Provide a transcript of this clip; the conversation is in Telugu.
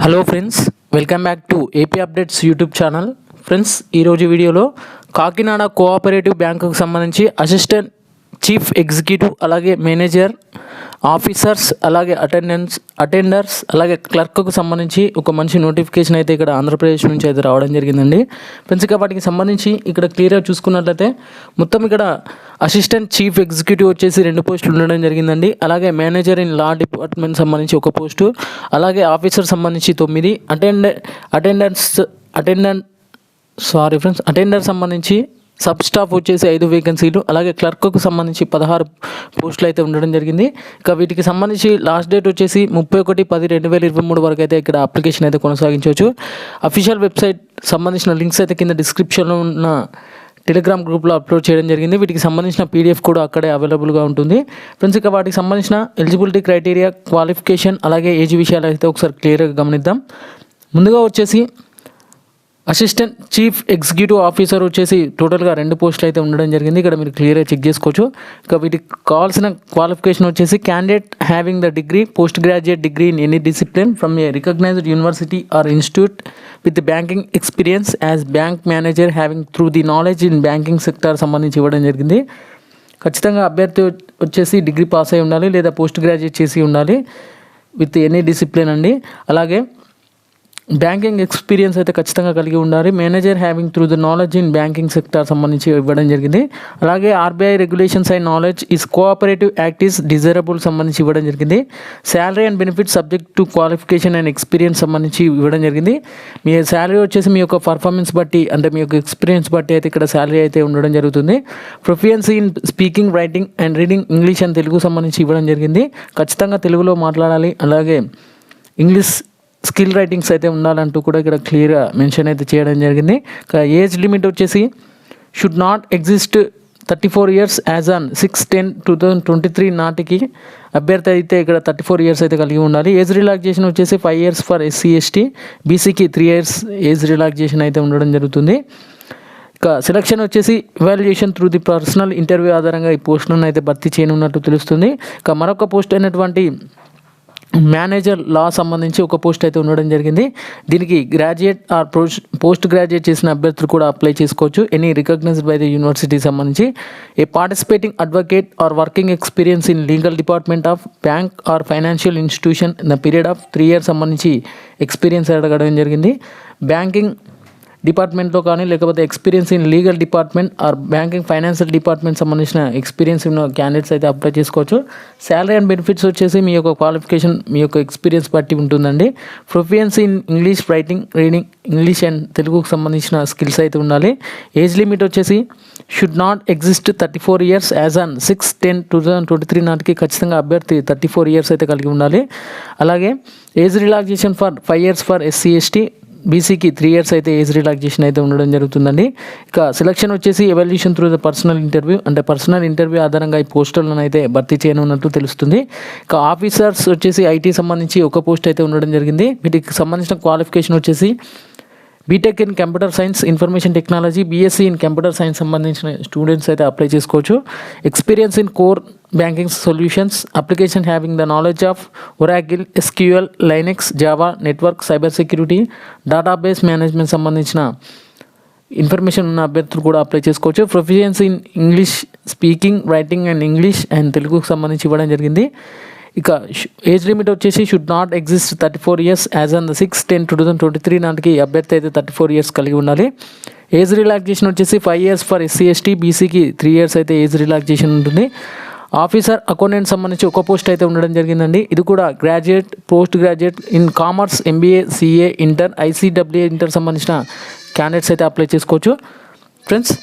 Hello friends, welcome back to AP updates YouTube channel. Friends, ఈరోజు వీడియోలో కాకినాడ కోఆపరేటివ్ బ్యాంకుకు సంబంధించి అసిస్టెంట్ చీఫ్ ఎగ్జిక్యూటివ్, అలాగే మేనేజర్, ఆఫీసర్స్, అలాగే అటెండర్స్, అలాగే క్లర్క్కు సంబంధించి ఒక మంచి నోటిఫికేషన్ అయితే ఇక్కడ ఆంధ్రప్రదేశ్ నుంచి అయితే రావడం జరిగిందండి. ఫ్రెండ్స్, ఇక వాటికి సంబంధించి ఇక్కడ క్లియర్గా చూసుకున్నట్లయితే మొత్తం ఇక్కడ అసిస్టెంట్ చీఫ్ ఎగ్జిక్యూటివ్ వచ్చేసి 2 పోస్టులు ఉండడం జరిగిందండి. అలాగే మేనేజర్ ఇన్ లా డిపార్ట్మెంట్ సంబంధించి 1 పోస్టు, అలాగే ఆఫీసర్ సంబంధించి 9, అటెండర్ సంబంధించి సబ్ స్టాఫ్ వచ్చేసి 5 వేకెన్సీలు, అలాగే క్లర్క్కు సంబంధించి 16 పోస్టులు అయితే ఉండడం జరిగింది. ఇక వీటికి సంబంధించి లాస్ట్ డేట్ వచ్చేసి 31/10/2023 వరకు అయితే ఇక్కడ అప్లికేషన్ అయితే కొనసాగించవచ్చు. అఫీషియల్ వెబ్సైట్ సంబంధించిన లింక్స్ అయితే కింద డిస్క్రిప్షన్లో ఉన్న టెలిగ్రామ్ గ్రూప్లో అప్లోడ్ చేయడం జరిగింది. వీటికి సంబంధించిన పీడిఎఫ్ కూడా అక్కడే అవైలబుల్గా ఉంటుంది. ఫ్రెండ్స్, ఇక వాటికి సంబంధించిన ఎలిజిబిలిటీ క్రైటీరియా, క్వాలిఫికేషన్, అలాగే ఏజ్ విషయాలు అయితే ఒకసారి క్లియర్గా గమనిద్దాం. ముందుగా వచ్చేసి అసిస్టెంట్ చీఫ్ ఎగ్జిక్యూటివ్ ఆఫీసర్ వచ్చేసి టోటల్గా 2 పోస్టులు అయితే ఉండడం జరిగింది. ఇక్కడ మీరు క్లియర్గా చెక్ చేసుకోవచ్చు. ఇక వీటికి కావాల్సిన క్వాలిఫికేషన్ వచ్చేసి candidate having the degree, post graduate degree in any discipline from a recognized university or institute with banking experience as bank manager having through the knowledge in banking sector సంబంధించి ఇవ్వడం జరిగింది. ఖచ్చితంగా అభ్యర్థి వచ్చేసి డిగ్రీ పాస్ అయి ఉండాలి లేదా పోస్ట్ గ్రాడ్యుయేట్ చేసి ఉండాలి విత్ ఎనీ డిసిప్లిన్ అండి. అలాగే బ్యాంకింగ్ ఎక్స్పీరియన్స్ అయితే ఖచ్చితంగా కలిగి ఉండాలి. Manager having through the knowledge in banking sector సంబంధించి ఇవ్వడం జరిగింది. అలాగే RBI regulations and knowledge is cooperative act is desirable సంబంధించి ఇవ్వడం జరిగింది. Salary and benefit subject to qualification and experience సంబంధించి ఇవ్వడం జరిగింది. మీ శాలరీ వచ్చేసి మీ యొక్క పర్ఫార్మెన్స్ బట్టి, అంటే మీ యొక్క ఎక్స్పీరియన్స్ బట్టి అయితే ఇక్కడ శాలరీ అయితే ఉండడం జరుగుతుంది. Proficiency in speaking, writing and reading English and Telugu సంబంధించి ఇవ్వడం జరిగింది. ఖచ్చితంగా తెలుగులో మాట్లాడాలి, అలాగే ఇంగ్లీష్ స్కిల్ రైటింగ్స్ అయితే ఉండాలంటూ కూడా ఇక్కడ క్లియర్గా మెన్షన్ అయితే చేయడం జరిగింది. ఏజ్ లిమిట్ వచ్చేసి should not exist 34 years as on 6/10/2023 నాటికి అభ్యర్థి అయితే ఇక్కడ 34 years అయితే కలిగి ఉండాలి. ఏజ్ రిలాక్సేషన్ వచ్చేసి 5 years for SC ST, BCకి 3 years age relaxation అయితే ఉండడం జరుగుతుంది. ఇక సెలక్షన్ వచ్చేసి evaluation through the personal interview ఆధారంగా ఈ పోస్టులను అయితే భర్తీ చేయనున్నట్టు తెలుస్తుంది. ఇక మరొక పోస్ట్ అయినటువంటి మేనేజర్ లా సంబంధించి 1 పోస్ట్ అయితే ఉండడం జరిగింది. దీనికి గ్రాడ్యుయేట్ ఆర్ పోస్ట్ గ్రాడ్యుయేట్ చేసిన అభ్యర్థులు కూడా అప్లై చేసుకోవచ్చు. Any recognised by the university సంబంధించి a participating advocate or working experience in legal department of bank or financial institution in the period of 3 years సంబంధించి ఎక్స్పీరియన్స్ అడగడం జరిగింది. బ్యాంకింగ్ డిపార్ట్మెంట్లో కానీ లేకపోతే experience in legal department or banking financial department సంబంధించిన ఎక్స్పీరియన్స్ ఉన్న క్యాండిడేట్స్ అయితే అప్లై చేసుకోవచ్చు. శాలరీ అండ్ బెనిఫిట్స్ వచ్చేసి మీ యొక్క క్వాలిఫికేషన్, మీ యొక్క ఎక్స్పీరియన్స్ బట్టి ఉంటుందండి. Proficiency in English, writing, reading English and తెలుగుకు సంబంధించిన స్కిల్స్ అయితే ఉండాలి. ఏజ్ లిమిట్ వచ్చేసి should not exist 34 years as on 6/10/2023 నాటికి ఖచ్చితంగా అభ్యర్థి 34 years అయితే కలిగి ఉండాలి. అలాగే age relaxation for 5 years for SC ST, BCకి 3 years అయితే ఏజ్ రిలాక్సేషన్ అయితే ఉండడం జరుగుతుందండి. ఇక సెలక్షన్ వచ్చేసి evaluation through the personal interview, అంటే పర్సనల్ ఇంటర్వ్యూ ఆధారంగా ఈ పోస్టులను అయితే భర్తీ చేయనున్నట్టు తెలుస్తుంది. ఇక ఆఫీసర్స్ వచ్చేసి IT సంబంధించి 1 పోస్ట్ అయితే ఉండడం జరిగింది. వీటికి సంబంధించిన క్వాలిఫికేషన్ వచ్చేసి B Tech in computer science, information technology, BSc in computer science సంబంధించిన స్టూడెంట్స్ అయితే అప్లై చేసుకోవచ్చు. Experience in core banking solutions, application having the knowledge of Oracle, SQL, Linux, Java, network, cyber security, database management సంబంధించిన ఇన్ఫర్మేషన్ ఉన్న అభ్యర్థులు కూడా అప్లై చేసుకోవచ్చు. Proficiency in English speaking, writing and English and తెలుగుకు సంబంధించి ఇవ్వడం జరిగింది. ఇక ఏజ్ లిమిట్ వచ్చేసి should not exist 34 years as on 6/10/2023 నాటికి అభ్యర్థి అయితే 34 years కలిగి ఉండాలి. ఏజ్ రిలాక్సేషన్ వచ్చేసి 5 years for SC ST, BCకి 3 years అయితే ఏజ్ రిలాక్సేషన్ ఉంటుంది. ఆఫీసర్ అకౌంటెంట్ సంబంధించి 1 పోస్ట్ అయితే ఉండడం జరిగిందండి. ఇది కూడా graduate, post graduate in commerce, MBA, CA, inter, ICAA inter సంబంధించిన క్యాండిడేట్స్ అయితే అప్లై చేసుకోవచ్చు. ఫ్రెండ్స్,